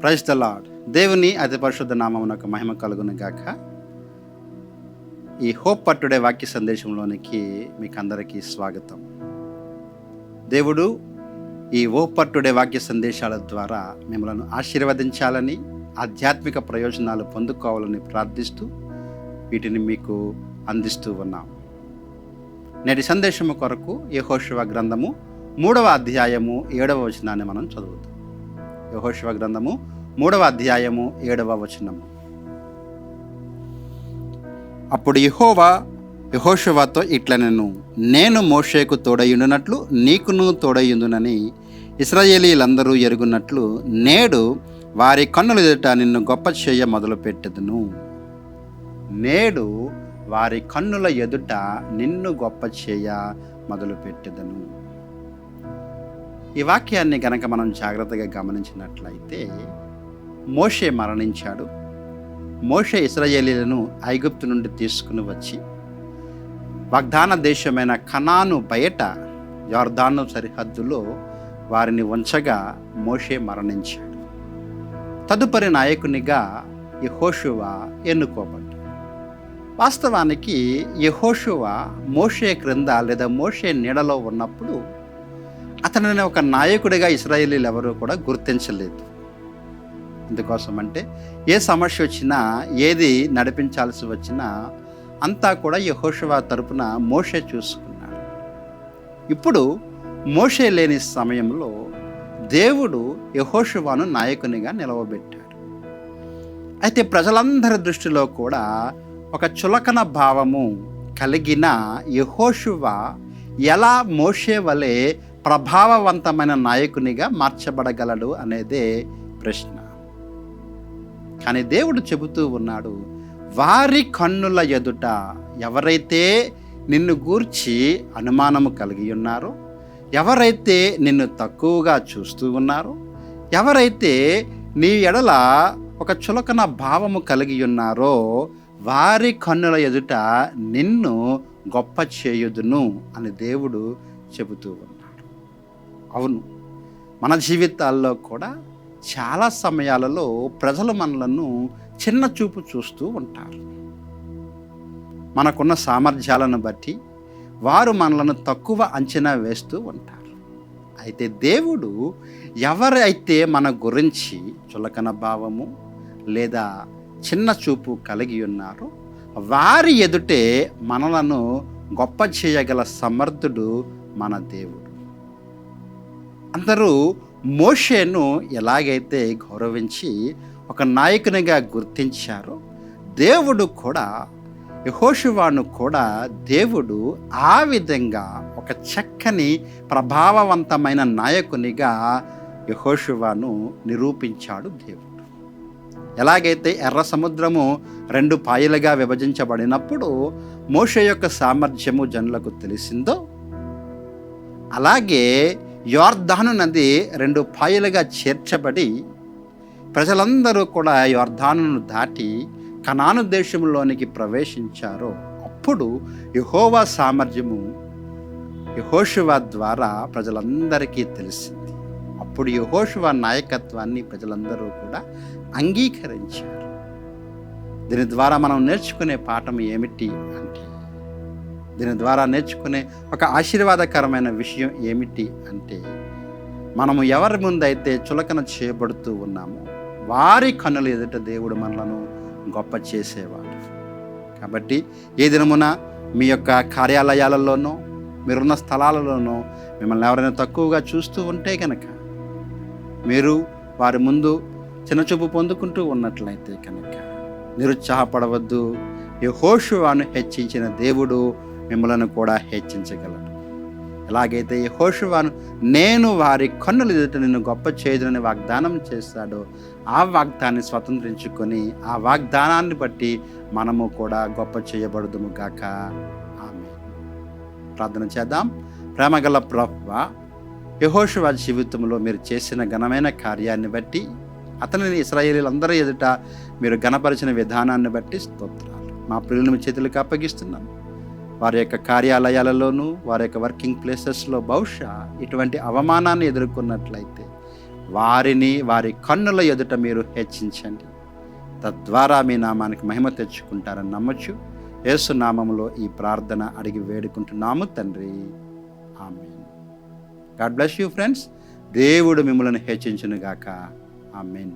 Praise the lord. దేవుని అతి పరిశుద్ధ నామమునకు మహిమ కలుగును గాక. ఈ హోప్ ఫర్ టుడే వాక్య సందేశంలోనికి మీకు అందరికీ స్వాగతం. దేవుడు ఈ హోప్ ఫర్ టుడే వాక్య సందేశాల ద్వారా మిమ్మల్ని ఆశీర్వదించాలని, ఆధ్యాత్మిక ప్రయోజనాలు పొందుకోవాలని ప్రార్థిస్తూ వీటిని మీకు అందిస్తూ ఉన్నాం. నేటి సందేశము కొరకు యెహోషువ గ్రంథము 3వ అధ్యాయము 7వ వచనాన్ని మనం చదువుతాం. యెహోషువ గ్రంథము 3వ అధ్యాయము 7వ వచనము. అప్పుడు యెహోవా యెహోషువతో ఇట్లనెను, నేను మోషేకు తోడయుండునట్లు నీకును తోడయుందునని ఇశ్రాయేలీలందరూ ఎరుగున్నట్లు నేడు వారి కన్నుల ఎదుట నిన్ను గొప్ప చేయ మొదలుపెట్టెదను. నేడు వారి కన్నుల ఎదుట నిన్ను గొప్ప చేయ మొదలుపెట్టెదను. ఈ వాక్యాన్ని గనక మనం జాగ్రత్తగా గమనించినట్లయితే, మోషే మరణించాడు. మోషే ఇశ్రాయేలీలను ఐగుప్తు నుండి తీసుకుని వచ్చి వాగ్దాన దేశమైన కనాను బయట యొర్దాను సరిహద్దులో వారిని ఉంచగా మోషే మరణించాడు. తదుపరి నాయకునిగా యెహోషువ ఎన్నుకోబడ్డాడు. వాస్తవానికి యెహోషువ మోషే క్రింద లేదా మోషే నీడలో ఉన్నప్పుడు అతనిని ఒక నాయకుడిగా ఇశ్రాయేలీలు ఎవరూ కూడా గుర్తించలేదు. ఎందుకోసం అంటే ఏ సమస్య వచ్చినా, ఏది నడిపించాల్సి వచ్చినా అంతా కూడా యెహోషువ తరపున మోషే చూసుకున్నాడు. ఇప్పుడు మోషే లేని సమయంలో దేవుడు యెహోషువను నాయకునిగా నిలవబెట్టాడు. అయితే ప్రజలందరి దృష్టిలో కూడా ఒక చులకన భావము కలిగిన యెహోషువ ఎలా మోషే వలె ప్రభావవంతమైన నాయకునిగా మార్చబడగలడు అనేదే ప్రశ్న. కానీ దేవుడు చెబుతూ ఉన్నాడు, వారి కన్నుల ఎదుట ఎవరైతే నిన్ను గూర్చి అనుమానము కలిగి ఉన్నారో, ఎవరైతే నిన్ను తక్కువగా చూస్తూ ఉన్నారో, ఎవరైతే నీ ఎడల ఒక చులకన భావము కలిగి ఉన్నారో, వారి కన్నుల ఎదుట నిన్ను గొప్ప చేయుదును అని దేవుడు చెబుతూ ఉన్నాడు. అవును, మన జీవితాల్లో కూడా చాలా సమయాలలో ప్రజలు మనలను చిన్న చూపు చూస్తూ ఉంటారు. మనకున్న సామర్థ్యాలను బట్టి వారు మనలను తక్కువ అంచనా వేస్తూ ఉంటారు. అయితే దేవుడు ఎవరైతే మన గురించి చులకన భావము లేదా చిన్న చూపు కలిగి ఉన్నారో వారి ఎదుటే మనలను గొప్ప చేయగల సమర్థుడు మన దేవుడు. అందరూ మోషేను ఎలాగైతే గౌరవించి ఒక నాయకునిగా గుర్తించారో, దేవుడు కూడా యెహోషువను కూడా దేవుడు ఆ విధంగా ఒక చక్కని ప్రభావవంతమైన నాయకునిగా యెహోషువను నిరూపించాడు దేవుడు. ఎలాగైతే ఎర్ర సముద్రము 2 పాయలుగా విభజించబడినప్పుడు మోషే యొక్క సామర్థ్యము జనులకు తెలిసిందో, అలాగే యొర్దాను నది 2 పాయలుగా చేర్చబడి ప్రజలందరూ కూడా యొర్దానును దాటి కనాను దేశంలోనికి ప్రవేశించారో, అప్పుడు యెహోవా సామర్థ్యము యెహోషువ ద్వారా ప్రజలందరికీ తెలిసింది. అప్పుడు యెహోషువ నాయకత్వాన్ని ప్రజలందరూ కూడా అంగీకరించారు. దీని ద్వారా మనం నేర్చుకునే పాఠం ఏమిటి అంటే, దీని ద్వారా నేర్చుకునే ఒక ఆశీర్వాదకరమైన విషయం ఏమిటి అంటే, మనము ఎవరి ముందైతే చులకన చేయబడుతూ ఉన్నామో వారి కన్నుల ఎదుట దేవుడు మనలను గొప్ప చేసేవాడు. కాబట్టి ఏ దినమున మీ యొక్క కార్యాలయాలలోనో మీరున్న స్థలాలలోనో మిమ్మల్ని ఎవరైనా తక్కువగా చూస్తూ ఉంటే కనుక, మీరు వారి ముందు చిన్నచూపు పొందుకుంటూ ఉన్నట్లయితే కనుక నిరుత్సాహపడవద్దు. యెహోషువను హెచ్చించిన దేవుడు మిమ్మల్ని కూడా హెచ్చించగలడు. ఎలాగైతే యెహోషువను నేను వారి కన్నుల ఎదుట నిన్ను గొప్ప చేయుదునని వాగ్దానం చేశాడో, ఆ వాగ్దానాన్ని స్వతంత్రించుకొని ఆ వాగ్దానాన్ని బట్టి మనము కూడా గొప్ప చేయబడుదుము గాక. ఆమేన్. ప్రార్థన చేద్దాం. ప్రేమగల ప్రభువా, యెహోషువ జీవితంలో మీరు చేసిన ఘనమైన కార్యాన్ని బట్టి, అతనిని ఇశ్రాయేలీలందరి ఎదుట మీరు ఘనపరిచిన విధానాన్ని బట్టి స్తోత్రాలు. మా ప్రియులను మీ చేతులకు అప్పగిస్తున్నాను. వారి యొక్క కార్యాలయాలలోనూ వారి యొక్క వర్కింగ్ ప్లేసెస్లో బహుశా ఇటువంటి అవమానాన్ని ఎదుర్కొన్నట్లయితే వారిని వారి కన్నుల ఎదుట మీరు హెచ్చించండి. తద్వారా మీ నామానికి మహిమ తెచ్చుకుంటారని నమ్మొచ్చు. యేసు నామములో ఈ ప్రార్థన అడిగి వేడుకుంటున్నాము తండ్రి. ఆమేన్. God bless you friends. దేవుడు మిమ్మల్ని హెచ్చించునుగాక. ఆమేన్.